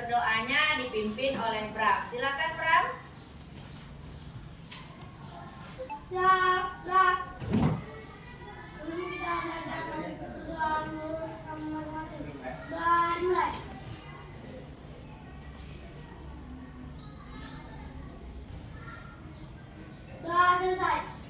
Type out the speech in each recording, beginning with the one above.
berdoanya dipimpin oleh Bram. Silakan Bram. Kita belajar masing-masing. Dan mulai. Sudah selesai.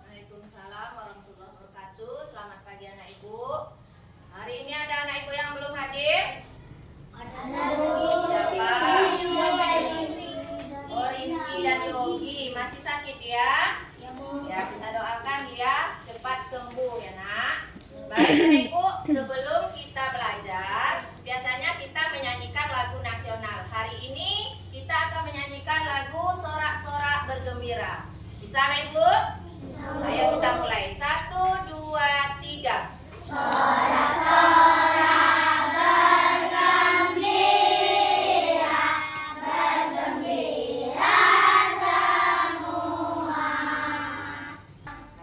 Waalaikumsalam warahmatullahi wabarakatuh. Selamat pagi anak ibu. Hari ini ada anak ibu yang belum hadir? Siapa? Oh, Rizky dan Yogi. Masih sakit ya? Ya, kita doakan dia cepat sembuh ya nak. Baik anak ibu, sebelum kita belajar, biasanya kita menyanyikan lagu nasional. Hari ini kita akan menyanyikan lagu Sorak-sorak bergembira. Bisa anak ibu? Ayo kita mulai. 1, 2, 3.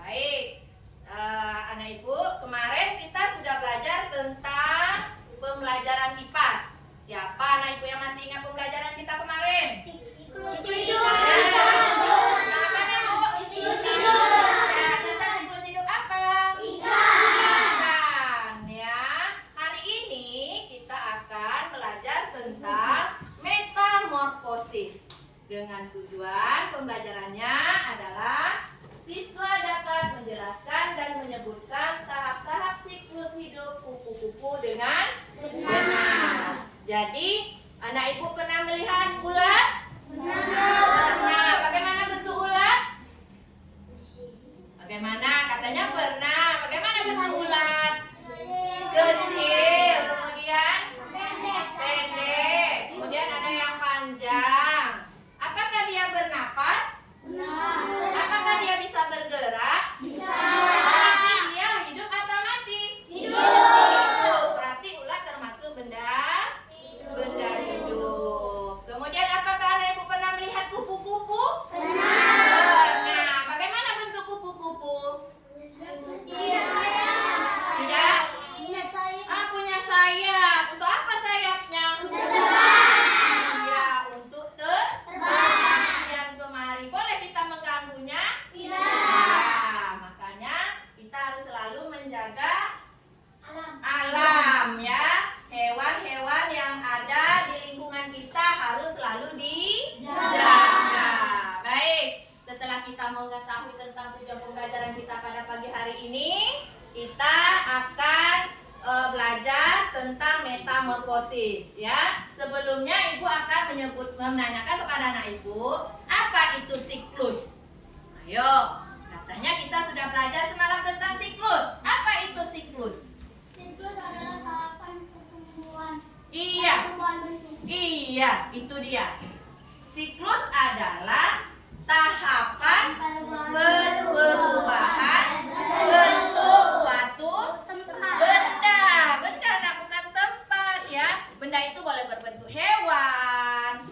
Baik, anak ibu, kemarin kita sudah belajar tentang pembelajaran IPAS. Siapa anak ibu yang masih ingat pembelajaran kita kemarin? Apa anak ibu? Ya, tentang siklus hidup apa? Ikan. Ya. Hari ini kita akan belajar tentang metamorfosis. Dengan tujuan pembelajarannya adalah siswa dapat menjelaskan dan menyebutkan tahap-tahap siklus hidup kupu-kupu dengan benar. Jadi, anak ibu pernah melihat ulat? Pernah. Bagaimana bentuk ulat? Bagaimana? Katanya pernah. Bagaimana bentuk ulat? Kecil. Kemudian pendek. Kemudian ada yang panjang. Apakah dia bernapas? Apakah dia bisa bergerak? Berarti dia hidup atau mati? Hidup. Berarti ulat termasuk benda hidup. Kemudian apakah anak ibu pernah melihat kupu-kupu? Pernah. Bagaimana bentuk kupu-kupu? Tidak? Punya sayap. Untuk apa sayapnya? Ya, untuk terbang. Yang kemari. Boleh kita mengganggunya? Tidak. Makanya kita harus selalu menjaga alam ya. Hewan-hewan yang ada di lingkungan kita harus selalu dijaga. Baik, setelah kita mengetahui tentang tujuan pembelajaran kita pada pagi hari ini, kita akan belajar tentang metamorfosis ya. Sebelumnya ibu akan menanyakan kepada anak ibu, apa itu siklus? Ayo, katanya kita sudah belajar semalam tentang siklus. Apa itu siklus? Siklus adalah tahapan pertumbuhan. Iya, itu dia. Siklus adalah tahapan perubahan bentuk suatu benda. Benda, nah, bukan tempat ya. Benda itu boleh berbentuk hewan,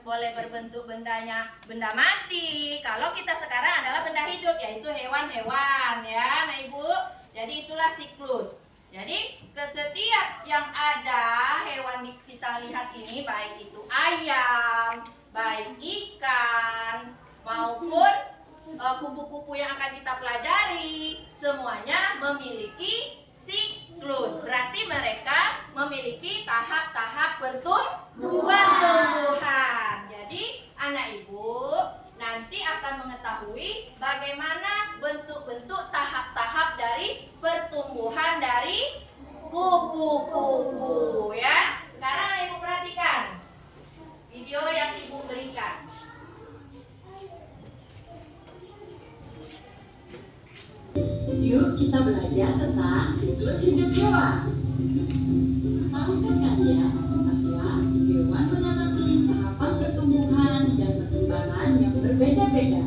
boleh berbentuk benda mati. Kalau kita sekarang adalah benda hidup, yaitu hewan-hewan ya, nah ibu. Jadi itulah siklus. Jadi setiap yang ada hewan kita lihat ini, baik itu ayam, baik ikan, maupun kupu-kupu yang akan kita pelajari, semuanya memiliki siklus. Berarti mereka memiliki tahap-tahap pertumbuhan. Jadi anak ibu nanti akan mengetahui bagaimana bentuk-bentuk tahap-tahap dari pertumbuhan dari kupu-kupu ya. Sekarang anak ibu perhatikan video yang ibu berikan. Yuk kita belajar tentang siklus hidup hewan. Tahukah kalian bahwa hewan mengalami tahapan pertumbuhan dan perkembangan berbeda-beda.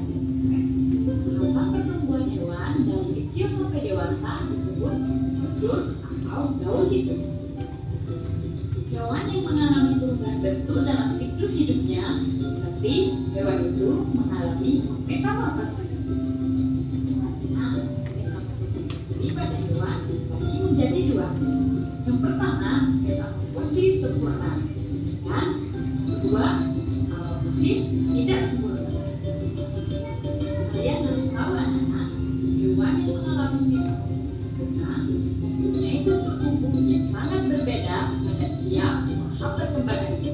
Tahapan pertumbuhan hewan dari kecil sampai dewasa disebut siklus atau gaul hidup. Hewan yang mengalami perubahan bentuk dalam siklus hidupnya, berarti hewan itu mengalami metamorfosis. Nah, metamorfosis ini pada hewan dibagi menjadi dua. Yang pertama, metamorfosis sempurna, dan yang kedua, metamorfosis tidak sempurna. Kalian harus tahu anak-anak, hewan yang mengalami metamorfosis sempurna mempunyai bentuk tubuh yang sangat berbeda pada setiap tahap perkembangannya.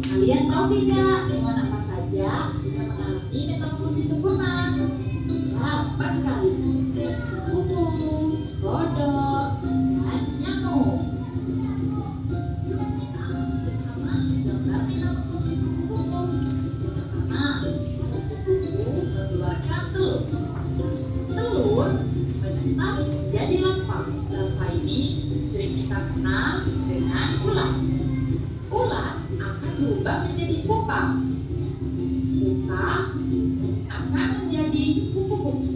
Kalian tahu tidak hewan apa saja yang mengalami metamorfosis sempurna? Ya, tepat sekali. Kupu, kodok, dan nyamuk. Bersama gambar metamorfosis kupu-kupu. Pertama, kupu-kupu mengeluarkan telur. Telur menetas menjadi larva. Larva ini sering kita kenal dengan ulat. Ulat akan berubah menjadi pupa. Pupa akan menjadi kupu-kupu.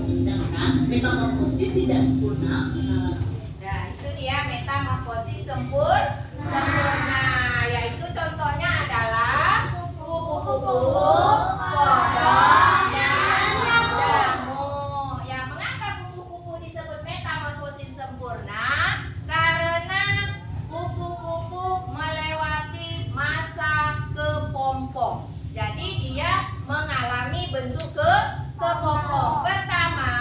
Sedangkan metamorfosis tidak sempurna. Nah, itu dia metamorfosis sempurna, yaitu contohnya adalah kupu-kupu, kodok, dan nyamuk. Ya, mengapa kupu-kupu disebut metamorfosis sempurna? Karena kupu-kupu melewati masa kepompong. Jadi dia mengalami bentuk kepompong. Pertama,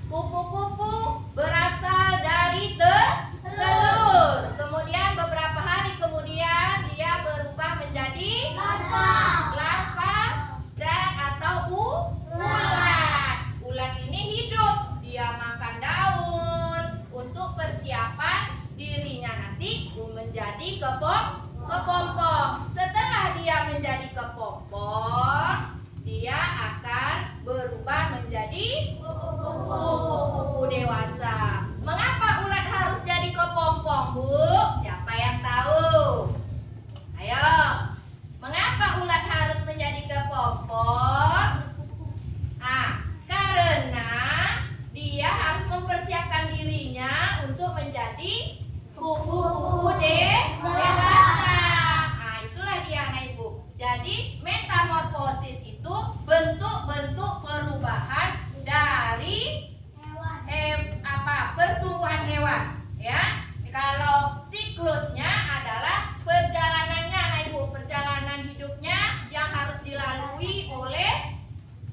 kupu-kupu berasal dari telur. Kemudian beberapa hari kemudian dia berubah menjadi larva dan atau ulat. Ulat ini hidup, dia makan daun untuk persiapan dirinya nanti menjadi kepompong. Setelah dia menjadi kepompong, dia akan berubah menjadi kupu-kupu dewasa. Mengapa ulat harus jadi kepompong, Bu? Siapa yang tahu? Ayo. Mengapa ulat harus menjadi kepompong? Karena dia harus mempersiapkan dirinya untuk menjadi kupu-kupu dewasa. Itulah dia anak Ibu. Jadi metamorfosis itu bentuk-bentuk perubahan dari pertumbuhan hewan, ya. Kalau siklusnya adalah perjalanannya anak Ibu, perjalanan hidupnya yang harus dilalui oleh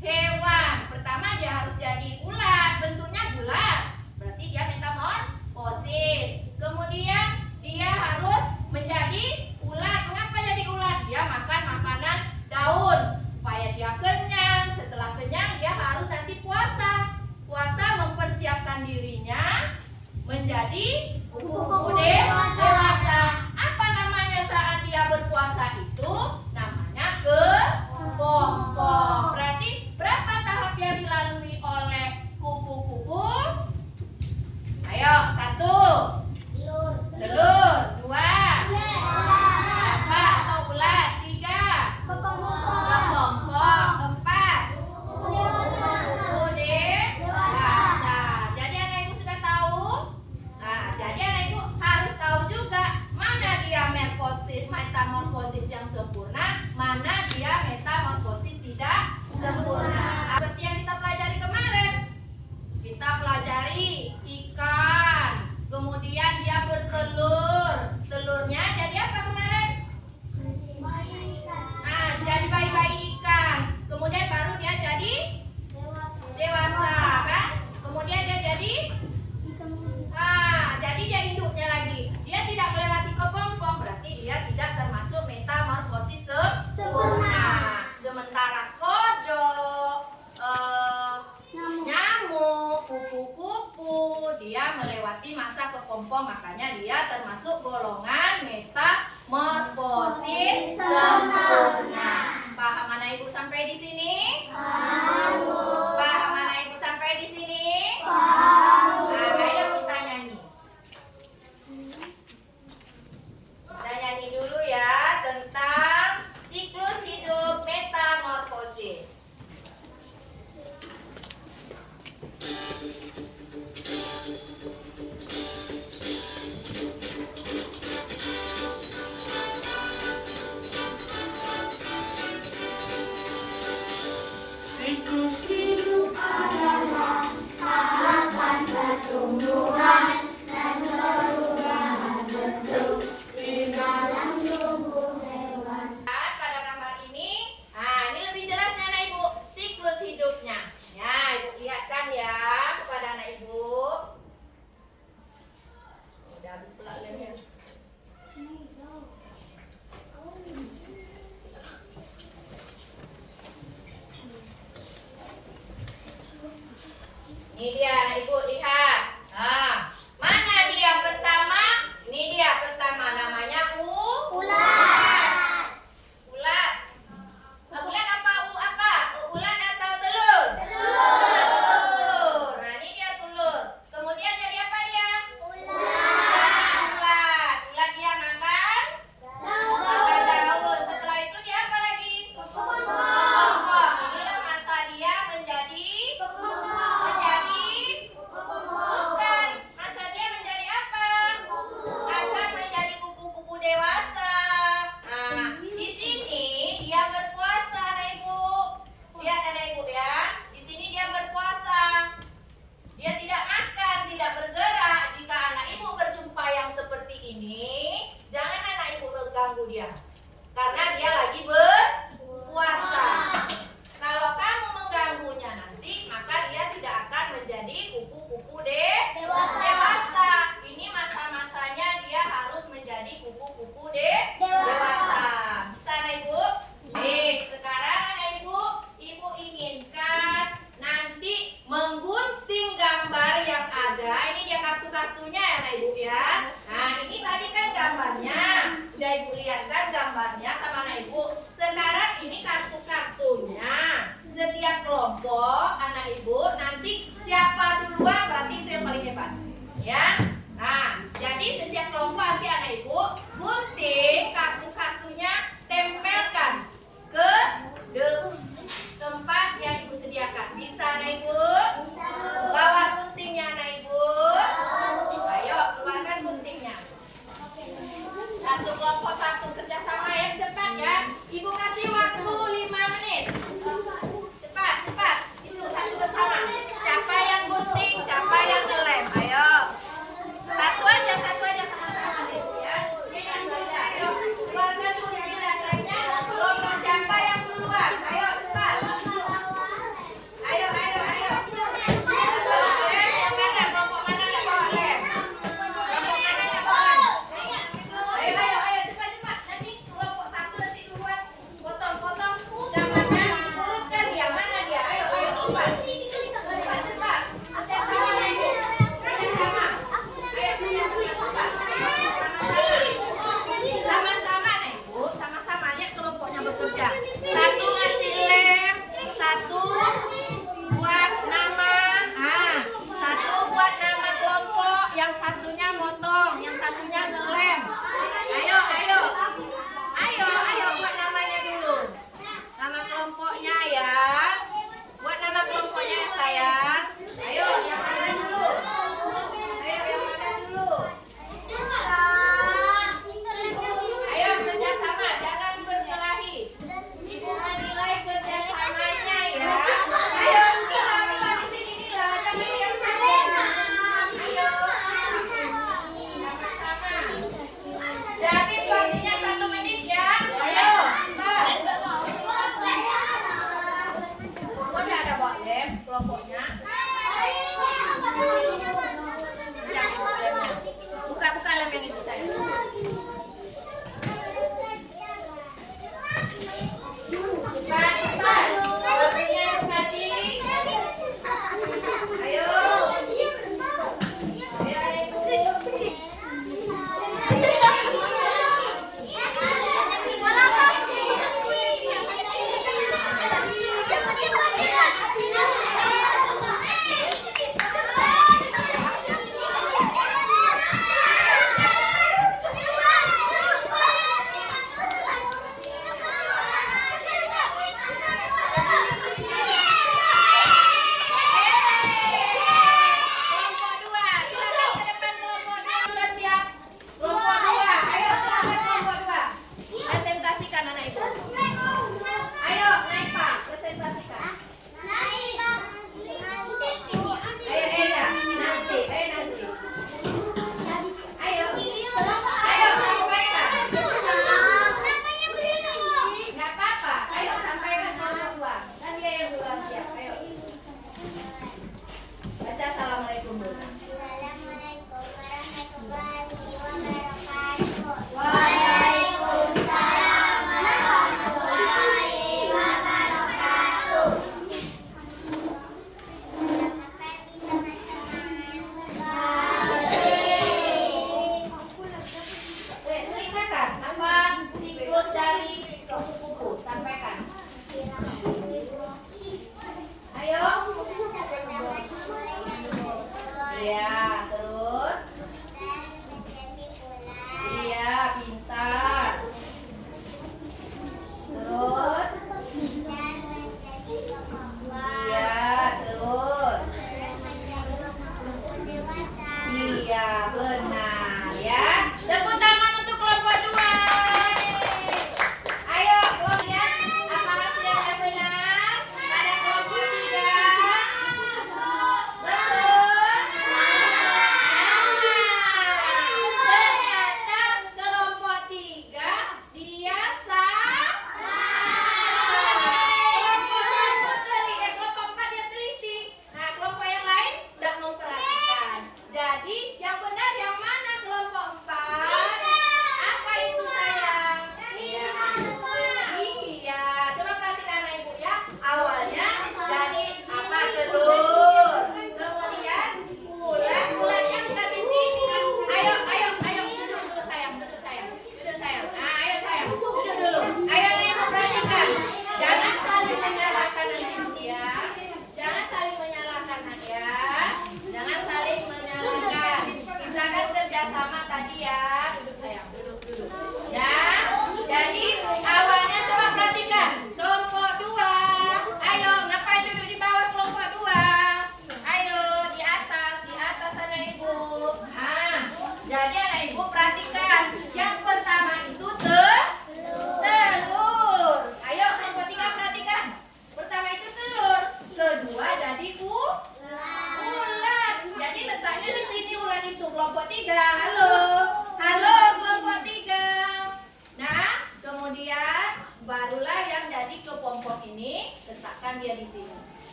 hewan. Pertama dia harus jadi ulat, bentuknya bulat, berarti dia metamorfosis. Kemudian dia harus menjadi ulat. Mengapa jadi ulat? Dia makan makanan daun supaya dia kenyang. Setelah kenyang dia harus nanti puasa. Puasa mempersiapkan dirinya menjadi kupu-kupu dewasa. Apa namanya saat dia berpuasa itu? Namanya kepompong. Berarti berapa tahap yang dilalui oleh kupu-kupu? Ayo, 1. Telur. 2. Larva atau ulat. 3. Kepompong. 4. Kupu-kupu dewasa. Jadi anak Ibu sudah tahu? Jadi anak Ibu harus tahu juga mana dia metamorfosis yang sempurna, mana dia metamorfosis tidak sempurna. Seperti yang kita pelajari kemarin. Kita pelajari ikan, kemudian dia bertelur. Telurnya jadi apa kemarin? Jadi bayi-bayi ikan. Kemudian baru dia jadi dewasa, kan? Kemudian dia jadi dia induknya lagi. Dia tidak melewati kepompong, berarti dia tidak termasuk metamorfosis sempurna. Sementara kodok, nyamuk, kupu-kupu, dia melewati masa kepompong, makanya dia termasuk ini jangan anak ibu ganggu dia, karena dia lagi berpuasa. Kalau kamu mengganggunya nanti, maka dia tidak akan menjadi kupu-kupu dewasa. Ini masa-masanya dia harus menjadi kupu-kupu dewasa. Bisa anak ibu? Baik, sekarang anak ibu inginkan nanti menggunting gambar yang ada. Ini dia kartu-kartunya ya anak ibu ya. Nah ini tadi kan gambarnya, udah ibu lihat kan gambarnya sama anak ibu. Sekarang ini kartu-kartunya. Setiap kelompok anak ibu nanti siapa duluan berarti itu yang paling hebat ya. Nah jadi setiap kelompok nanti anak ibu gunting kartu-kartunya, tempelkan ke tempat yang ibu sediakan. Bisa anak ibu? Bawa guntingnya anak ibu. Ayo keluarkan guntingnya. Satu kelompok satu, kerjasama yang cepat ya. Ibu kasih waktu 5 menit. Cepat. Itu satu bersama. Siapa yang gunting, siapa yang ngelem. Ayo. Satu aja sama-sama ibu ya. Ini satu aja. Ayo. Keluarkan gunting dan lemnya. Kelompok siapa yang duluan. Ayo cepat. Ayo. Yang mana? Kelompok mana yang bawa lem? Kelompok mana yang bawa lem? Ayo cepat.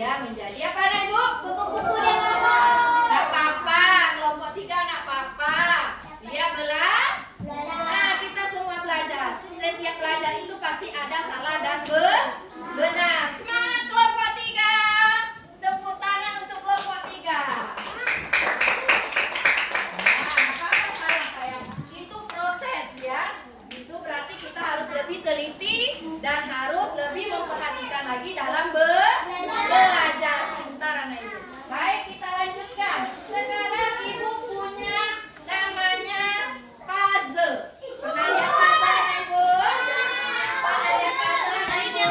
ya menjadi apa anak ibu? Kupu-kupu dewasa. Nggak apa-apa, kelompok 3 nggak apa-apa. Dia Nah, kita semua belajar. Setiap belajar itu pasti ada salah dan benar. Semangat kelompok 3. Tepuk tangan untuk kelompok 3. Apa-apa salah sayang. Itu proses ya. Itu berarti kita harus lebih teliti dan harus lebih memperhatikan lagi dalam belajar. Pintar anak ibu. Baik, kita lanjutkan. Sekarang ibu punya namanya puzzle. Pernah lihat puzzle anak ibu? Pernah lihat puzzle anak ibu?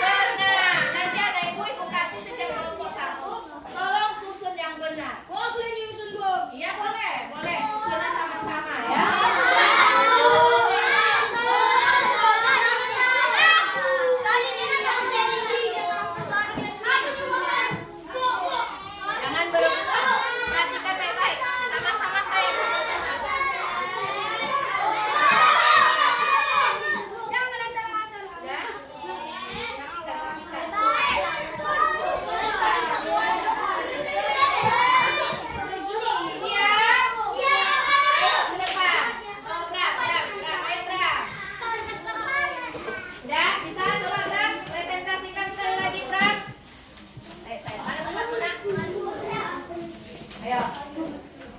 Pernah. Nanti anak ibu kasih setiap kelompok 1. Tolong susun yang benar. Iya boleh, boleh. Susunnya sama-sama ya. Jangan berebutan. Perhatikan baik-baik. Sama-sama saya. Ya? Siap? Ayo ke depan. Oh, Bram. Ayo, Bram. Udah, bisa? Coba, Bram. Presentasikan sekali lagi, Bram. Ayo, saya. Mana teman-teman? Ayo.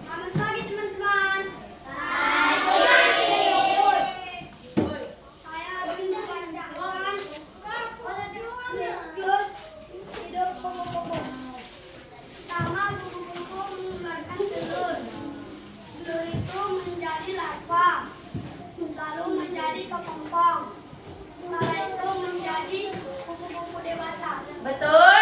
Selamat pagi teman-teman. Saya Bunda Pandangan. Siklus hidup kupu-kupu. Pertama, kupu-kupu mengeluarkan telur. Telur itu menjadi larva, lalu menjadi kepompong. Setelah itu menjadi kupu-kupu dewasa. Betul?